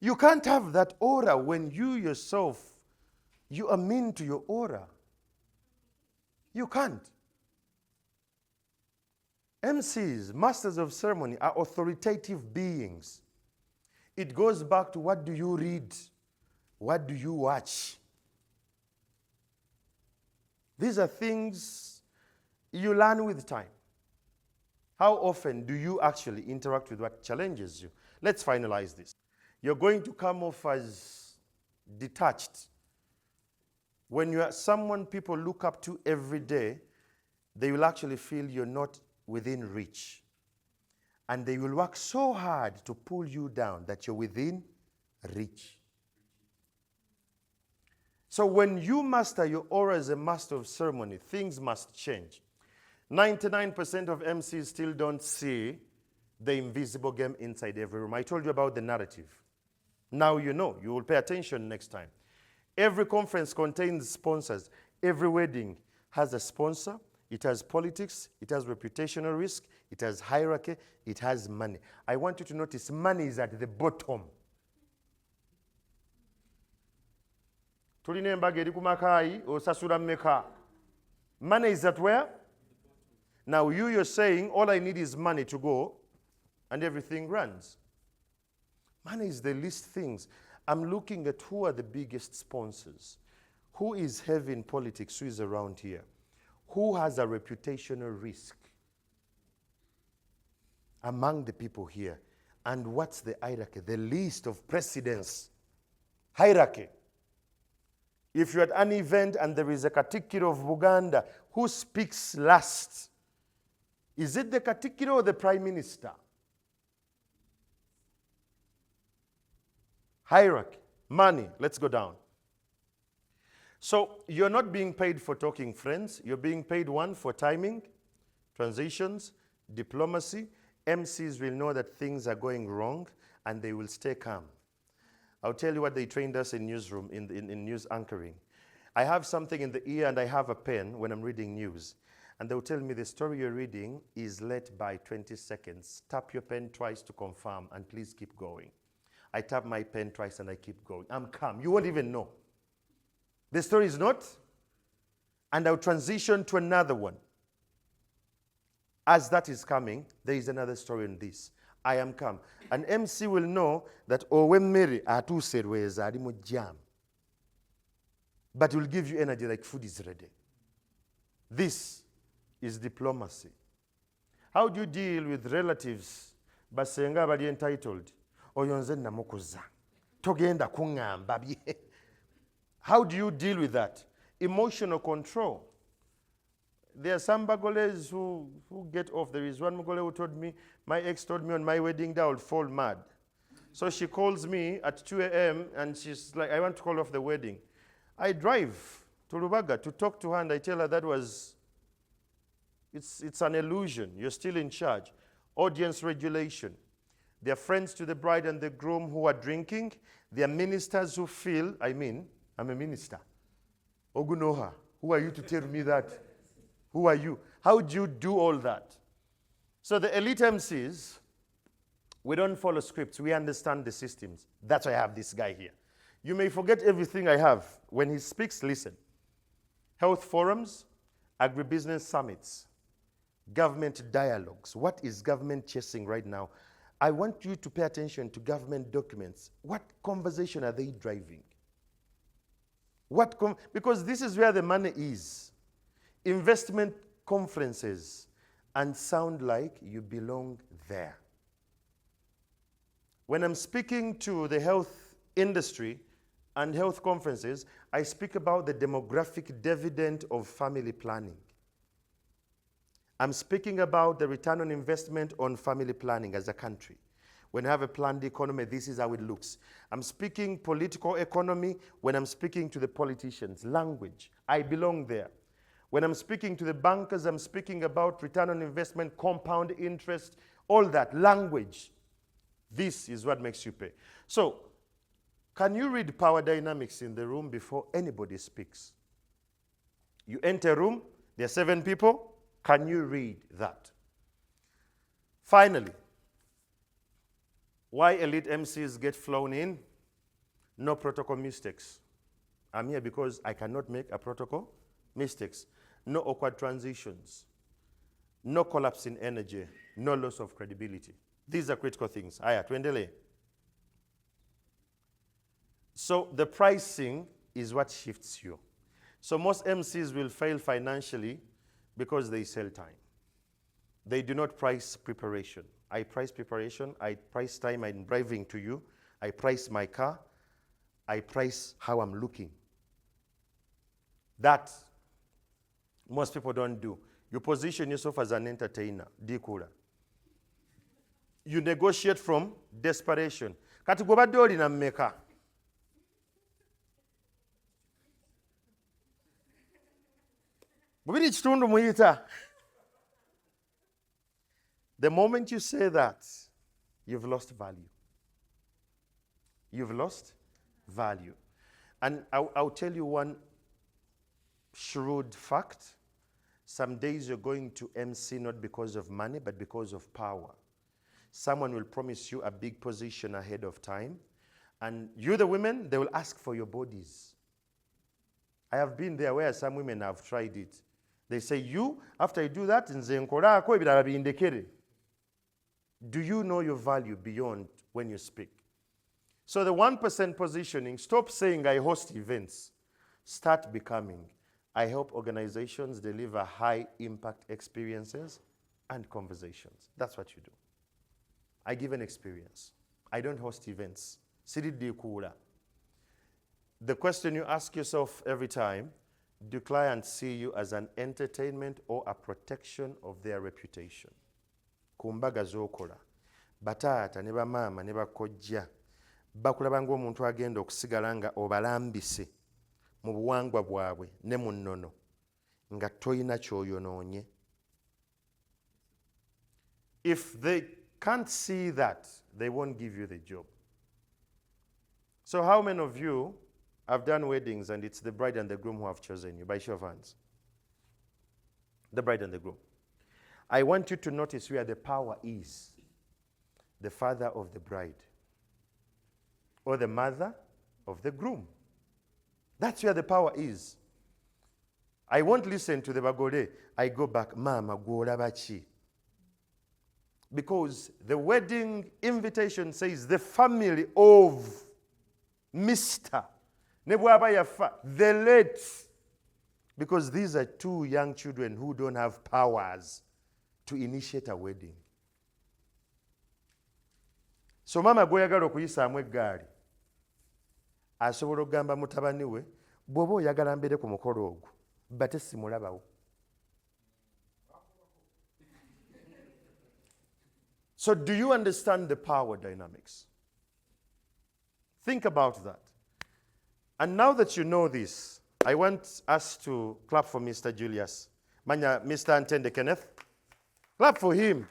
S1: You can't have that aura when you yourself, you are mean to your aura. You can't. MCs, Masters of Ceremony, are authoritative beings. It goes back to what do you read? What do you watch? These are things you learn with time. How often do you actually interact with what challenges you? Let's finalize this. You're going to come off as detached. When you are someone people look up to every day, they will actually feel you're not within reach. And they will work so hard to pull you down that you're within reach. So when you master your aura as a master of ceremony, things must change. 99% of MCs still don't see the invisible game inside every room. I told you about the narrative. Now you know. You will pay attention next time. Every conference contains sponsors. Every wedding has a sponsor. It has politics. It has reputational risk. It has hierarchy. It has money. I want you to notice money is at the bottom. Money is at where? Now you're saying, all I need is money to go, and everything runs. Money is the least things. I'm looking at who are the biggest sponsors. Who is heavy in politics, who is around here? Who has a reputational risk among the people here? And what's the hierarchy? The list of precedence. Hierarchy. If you're at an event and there is a Katikiro of Buganda, who speaks last? Is it the Katikiro or the Prime Minister? Hierarchy. Money. Let's go down. So you're not being paid for talking, friends. You're being paid, one, for timing, transitions, diplomacy. MCs will know that things are going wrong and they will stay calm. I'll tell you what they trained us in newsroom, in news anchoring. I have something in the ear and I have a pen when I'm reading news. And they'll tell me the story you're reading is late by 20 seconds. Tap your pen twice to confirm and please keep going. I tap my pen twice and I keep going. I'm calm. You won't even know. The story is not. And I'll transition to another one. As that is coming, there is another story on this. I am calm. An MC will know that when Mary atu serweza alimu jam. But it will give you energy like food is ready. This is diplomacy. How do you deal with relatives basenga bali entitled? Oyonze namukuza. Togenda kungamba bye. How do you deal with that? Emotional control. There are some Bagoles who get off. There is one Bagole who told me, my ex told me on my wedding day I would fall mad. So she calls me at 2 a.m. and she's like, I want to call off the wedding. I drive to Rubaga to talk to her and I tell her it's an illusion. You're still in charge. Audience regulation. There are friends to the bride and the groom who are drinking. There are ministers who feel, I'm a minister. Ogunoha, who are you to tell me that? Who are you? How do you do all that? So the elite MCs, we don't follow scripts. We understand the systems. That's why I have this guy here. You may forget everything I have. When he speaks, listen. Health forums, agribusiness summits, Government dialogues. What is government chasing right now? I want you to pay attention to government documents. What conversation are they driving? Because this is where the money is. Investment conferences, and sound like you belong there. When I'm speaking to the health industry and health conferences, I speak about the demographic dividend of family planning. I'm speaking about the return on investment on family planning as a country. When I have a planned economy, this is how it looks. I'm speaking political economy when I'm speaking to the politicians. Language, I belong there. When I'm speaking to the bankers, I'm speaking about return on investment, compound interest, all that. Language. This is what makes you pay. So, can you read power dynamics in the room before anybody speaks? You enter a room, there are 7 people. Can you read that? Finally, why elite MCs get flown in? No protocol mistakes. I'm here because I cannot make a protocol mistakes. No awkward transitions. No collapse in energy. No loss of credibility. These are critical things. Aya, tuendelee. So the pricing is what shifts you. So most MCs will fail financially because they sell time. They do not price preparation. I price preparation, I price time I'm driving to you, I price my car, I price how I'm looking. That most people don't do. You position yourself as an entertainer, dikula. You negotiate from desperation. Kati gwobadde olina mmeka? Bubiri kitundu muyita. The moment you say that, you've lost value. You've lost value. And I'll tell you one shrewd fact. Some days you're going to MC not because of money, but because of power. Someone will promise you a big position ahead of time. And you, the women, they will ask for your bodies. I have been there where some women have tried it. They say, you, after you do that, nze nkolako ebirala bindekere. Do you know your value beyond when you speak? So the 1% positioning, stop saying I host events. Start becoming. I help organizations deliver high impact experiences and conversations. That's what you do. I give an experience. I don't host events. Sididi kula. The question you ask yourself every time, do clients see you as an entertainment or a protection of their reputation? Kumbaga z'okola bataata ne bamaama ne bakojja bakulaba ng'omuntu agenda okusigala nga obalambise mu buwangwa bwabwe ne mu nnono nga toyina ky'oyonoonye. If they can't see that, they won't give you the job. So how many of you have done weddings and it's the bride and the groom who have chosen you? By show of hands. The bride and the groom. I want you to notice where the power is. The father of the bride or the mother of the groom. That's where the power is. I won't listen to the bagole. I go back, Mama, bachi. Because the wedding invitation says the family of Mr. Nebwaba yafa, the late. Because these are 2 young children who don't have powers to initiate a wedding. So mama gweyagala okuyisaamu eggaali asobola okugamba mutabani we bw'oba oyagala mbeere ku mukolo ogwo bate simulabawo. So do you understand the power dynamics? Think about that. And now that you know this, I want us to clap for Mr. Julius. Manya, Mr. Antende Kenneth. Clap for him.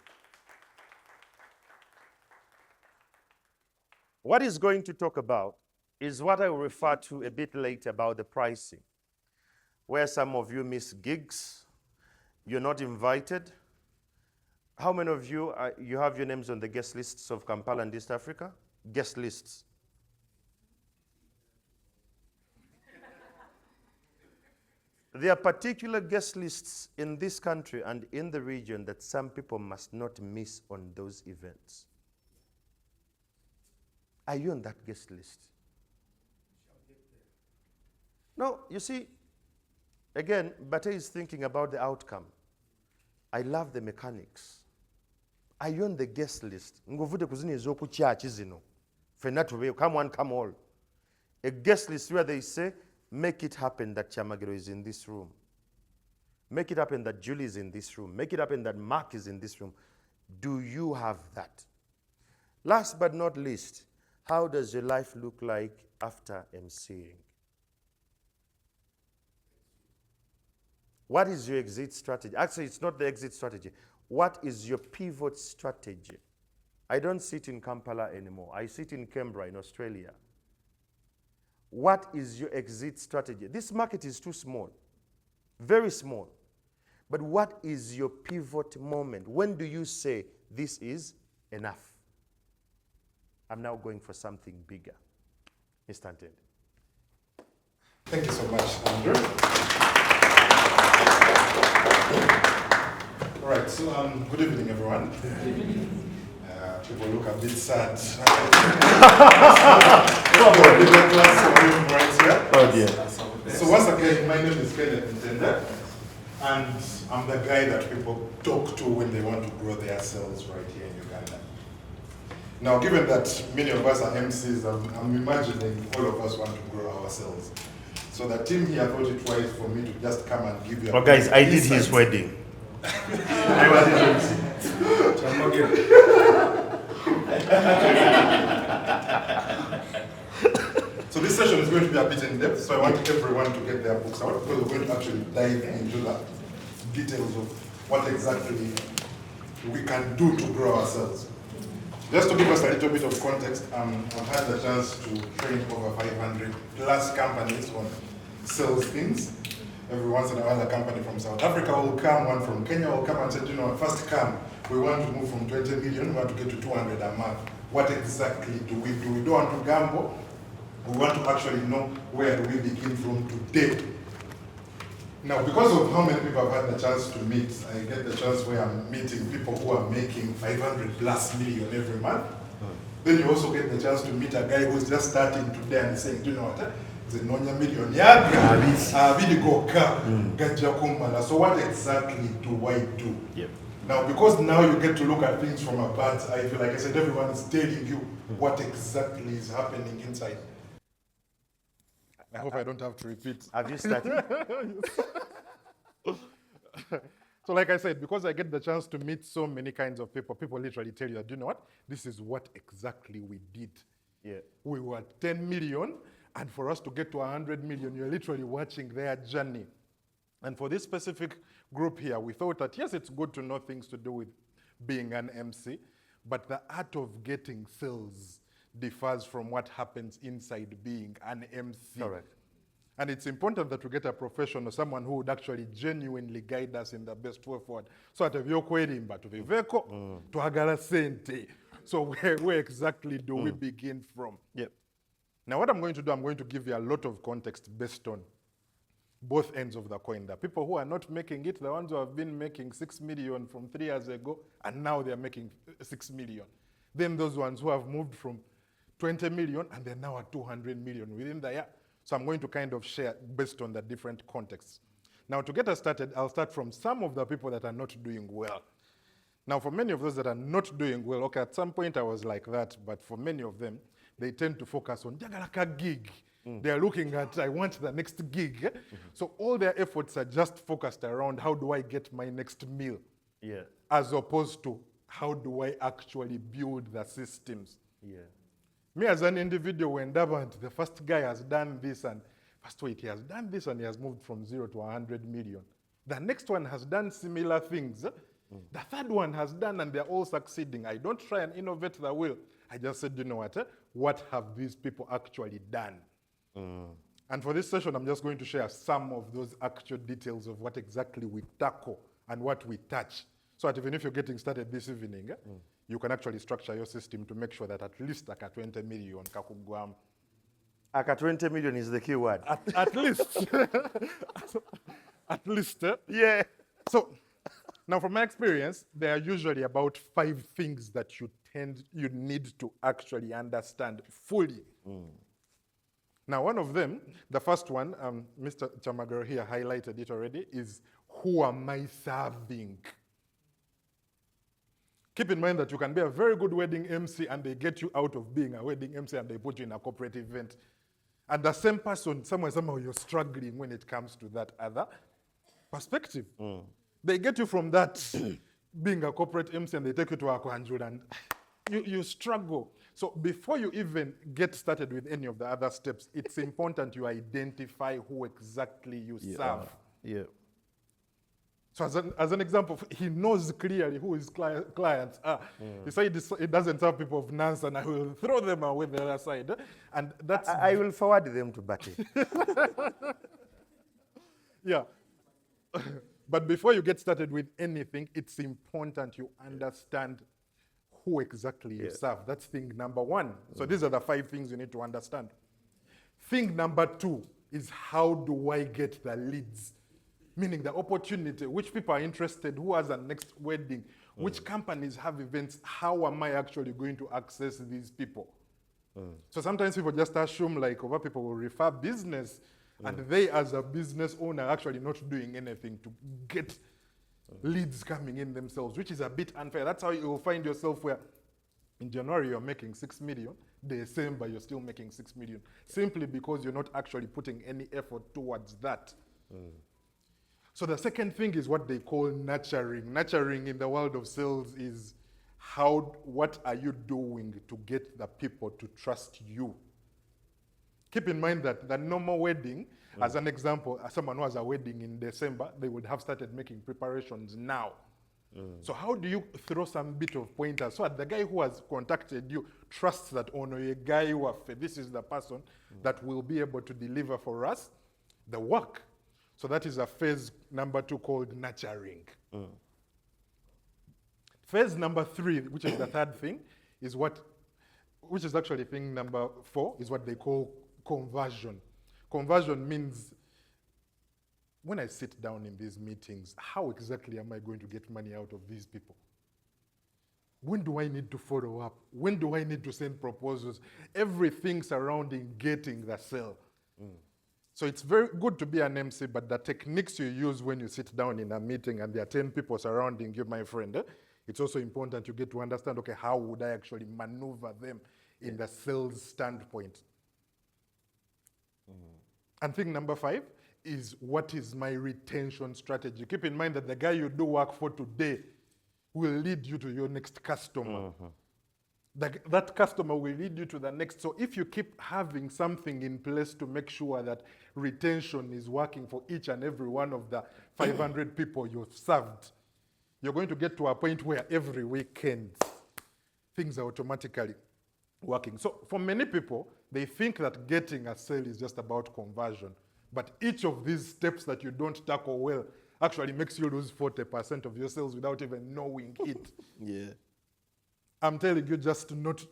S1: What he's going to talk about is what I will refer to a bit later about the pricing, where some of you miss gigs, you're not invited. How many of you, you have your names on the guest lists of Kampala and East Africa? Guest lists. There are particular guest lists in this country and in the region that some people must not miss on those events. Are you on that guest list? No, you see, again, Bate is thinking about the outcome. I love the mechanics. Are you on the guest list? Ngovude kuzini ezoku church zino. Fena tube, come one, come all. A guest list where they say, make it happen that Chamagero is in this room. Make it happen that Julie is in this room. Make it happen that Mark is in this room. Do you have that? Last but not least, how does your life look like after emceeing? What is your exit strategy? Actually, it's not the exit strategy. What is your pivot strategy? I don't sit in Kampala anymore. I sit in Canberra in Australia. What is your exit strategy? This market is too small, very small. But what is your pivot moment? When do you say, this is enough? I'm now going for something bigger. Mr. Ntende.
S3: Thank you so much, Andrew. All right, so good evening, everyone. People look a bit sad.
S1: Oh dear.
S3: So once again, my name is Kenneth Ntende, and I'm the guy that people talk to when they want to grow their sales right here in Uganda. Now, given that many of us are MCs, I'm imagining all of us want to grow our sales. So the team here thought it wise for me to just come and give you a
S1: guys, I did
S3: insight.
S1: his wedding. I was his MC.
S3: So this session is going to be a bit in depth, so I want everyone to get their books out because we're going to actually dive into the details of what exactly we can do to grow ourselves. Just to give us a little bit of context, I've had the chance to train over 500 plus companies on sales things. Every once in a while, a company from South Africa will come, one from Kenya will come and say, you know, first come, we want to move from 20 million, we want to get to 200 a month. What exactly do? We don't want to gamble. We want to actually know where do we begin from today. Now, because of how many people I've had the chance to meet, I get the chance where I'm meeting people who are making 500 plus million every month. Then you also get the chance to meet a guy who's just starting today and saying, do you know what? Zenonya million yaga, so what exactly do I do?
S1: Yep.
S3: Now, because now you get to look at things from a bird's eye view, like I said, everyone is telling you what exactly is happening inside. I hope I don't have to repeat.
S1: Have you started?
S3: So like I said, because I get the chance to meet so many kinds of people, people literally tell you, do you know what? This is what exactly we did.
S1: Yeah.
S3: We were 10 million, and for us to get to 100 million, you're literally watching their journey. And for this specific group here, we thought that, yes, it's good to know things to do with being an MC, but the art of getting sales differs from what happens inside being an MC.
S1: Correct.
S3: And it's important that we get a professional, someone who would actually genuinely guide us in the best way forward. So at evyokwerinda tuviveko twagala sente. So where exactly do we begin from?
S1: Yep.
S3: Now what I'm going to do, I'm going to give you a lot of context based on both ends of the coin. The people who are not making it, the ones who have been making 6 million from 3 years ago, and now they're making 6 million. Then those ones who have moved from 20 million and they're now at 200 million within the year. So I'm going to kind of share based on the different contexts. Now to get us started, I'll start from some of the people that are not doing well. Now for many of those that are not doing well, okay, at some point I was like that, but for many of them, they tend to focus on jagalaka gig. They're looking at, I want the next gig. So all their efforts are just focused around how do I get my next meal?
S1: Yeah.
S3: As opposed to how do I actually build the systems?
S1: Yeah.
S3: Me as an individual, when Davant, the first guy has done this and first wait, he has done this and he has moved from 0 to 100 million. The next one has done similar things. The third one has done and they're all succeeding. I don't try and innovate the wheel. I just said, you know what have these people actually done? And for this session, I'm just going to share some of those actual details of what exactly we tackle and what we touch. So that even if you're getting started this evening, you can actually structure your system to make sure that at least like a 20 million kakugwam.
S1: Aka 20 million is the key word.
S3: At least. At least.
S1: Yeah.
S3: So now from my experience, there are usually about 5 things that you need to actually understand fully. Now, one of them, the first one, Mr. Chamagaro here highlighted it already, is who am I serving? Keep in mind that you can be a very good wedding MC and they get you out of being a wedding MC and they put you in a corporate event. And the same person, somehow you're struggling when it comes to that other perspective. They get you from that being a corporate MC and they take you to a Kwanjul and you struggle. So before you even get started with any of the other steps, it's important you identify who exactly you serve.
S1: Yeah.
S3: So as an example, he knows clearly who his clients are. He said he doesn't serve people of nonsense and I will throw them away the other side. And that's...
S1: I will forward them to Bati.
S3: Yeah. But before you get started with anything, it's important you understand who exactly you serve. That's thing number 1. So these are the 5 things you need to understand. Thing number 2 is how do I get the leads? Meaning the opportunity, which people are interested, who has a next wedding, which companies have events, how am I actually going to access these people? So sometimes people just assume like other people will refer business and they as a business owner are actually not doing anything to get leads coming in themselves, which is a bit unfair. That's how you will find yourself where in January you're making 6 million, December you're still making 6 million, simply because you're not actually putting any effort towards that. So the second thing is what they call nurturing. Nurturing in the world of sales is what are you doing to get the people to trust you? Keep in mind that the normal wedding, as an example, someone who has a wedding in December, they would have started making preparations now. So how do you throw some bit of pointers so that the guy who has contacted you trusts that, oh no, a guy who this is the person that will be able to deliver for us the work. So that is a phase number 2 called nurturing. Phase number 3, which is the third thing, which is actually thing number 4, is what they call conversion. Conversion means when I sit down in these meetings, how exactly am I going to get money out of these people? When do I need to follow up? When do I need to send proposals? Everything surrounding getting the sale. So it's very good to be an MC, but the techniques you use when you sit down in a meeting and there are 10 people surrounding you, my friend, it's also important you get to understand, okay, how would I actually maneuver them in the sales standpoint? And thing number 5 is what is my retention strategy? Keep in mind that the guy you do work for today will lead you to your next customer. That customer will lead you to the next. So if you keep having something in place to make sure that retention is working for each and every one of the 500 people you've served, you're going to get to a point where every weekend things are automatically working. So for many people, they think that getting a sale is just about conversion. But each of these steps that you don't tackle well actually makes you lose 40% of your sales without even knowing it.
S1: Yeah.
S3: I'm telling you, just not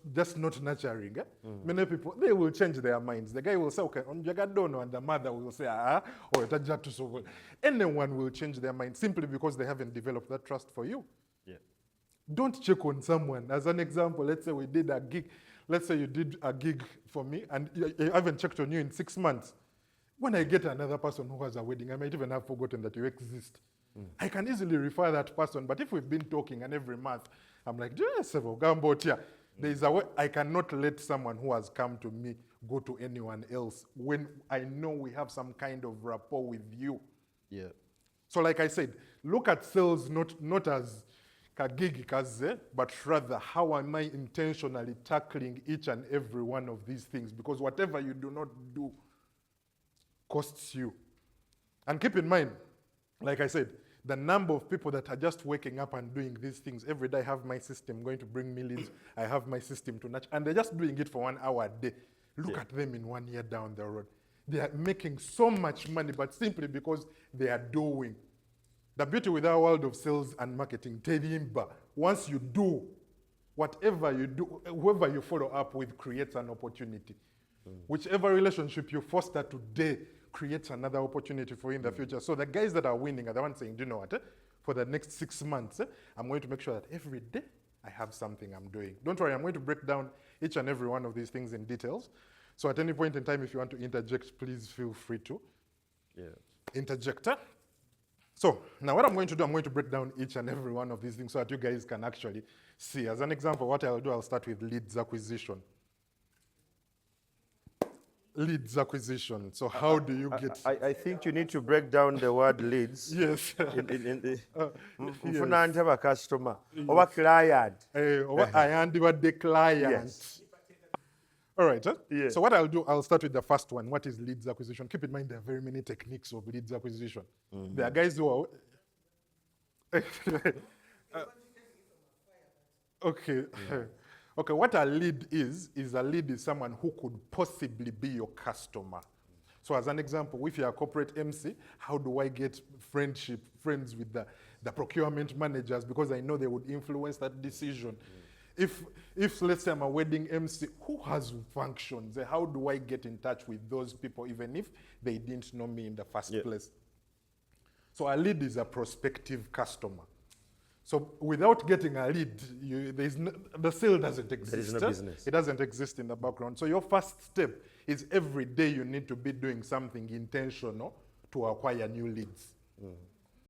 S3: nurturing. Many people, they will change their minds. The guy will say, okay, and the mother will say, or anyone will change their mind simply because they haven't developed that trust for you.
S1: Yeah.
S3: Don't check on someone. As an example, let's say we did a gig. Let's say you did a gig for me and I haven't checked on you in 6 months. When I get another person who has a wedding, I might even have forgotten that you exist. I can easily refer that person, but if we've been talking and every month, I'm like, yes, there is a way I cannot let someone who has come to me go to anyone else when I know we have some kind of rapport with you.
S1: Yeah.
S3: So like I said, look at sales not as kagigi kaze, but rather how am I intentionally tackling each and every one of these things? Because whatever you do not do costs you. And keep in mind, like I said, the number of people that are just waking up and doing these things every day. I have my system going to bring me leads. I have my system to nurture, and they're just doing it for 1 hour a day. Look at them in 1 year down the road. They are making so much money, but simply because they are doing. The beauty with our world of sales and marketing, once you do, whatever you do, whoever you follow up with creates an opportunity. Whichever relationship you foster today creates another opportunity for you in the future. So the guys that are winning are the ones saying, do you know what? For the next 6 months, I'm going to make sure that every day I have something I'm doing. Don't worry, I'm going to break down each and every one of these things in details. So at any point in time, if you want to interject, please feel free to interject. So now what I'm going to do, I'm going to break down each and every one of these things so that you guys can actually see. As an example, what I'll do, I'll start with leads acquisition. Leads acquisition. So how do you get...
S1: I think you need to break down the word leads.
S3: Yes.
S1: In the customer or client.
S3: I hand over the client.
S1: Yes.
S3: All right.
S1: Yeah.
S3: So what I'll do, I'll start with the first one. What is leads acquisition? Keep in mind there are very many techniques of leads acquisition. There are guys who are... okay. Okay, what a lead is a lead is someone who could possibly be your customer. So as an example, if you're a corporate MC, how do I get friends with the procurement managers, because I know they would influence that decision. If let's say I'm a wedding MC, who has functions? How do I get in touch with those people even if they didn't know me in the first place? So a lead is a prospective customer. So without getting a lead, the sale doesn't exist.
S1: There is no business.
S3: It doesn't exist in the background. So your first step is every day you need to be doing something intentional to acquire new leads.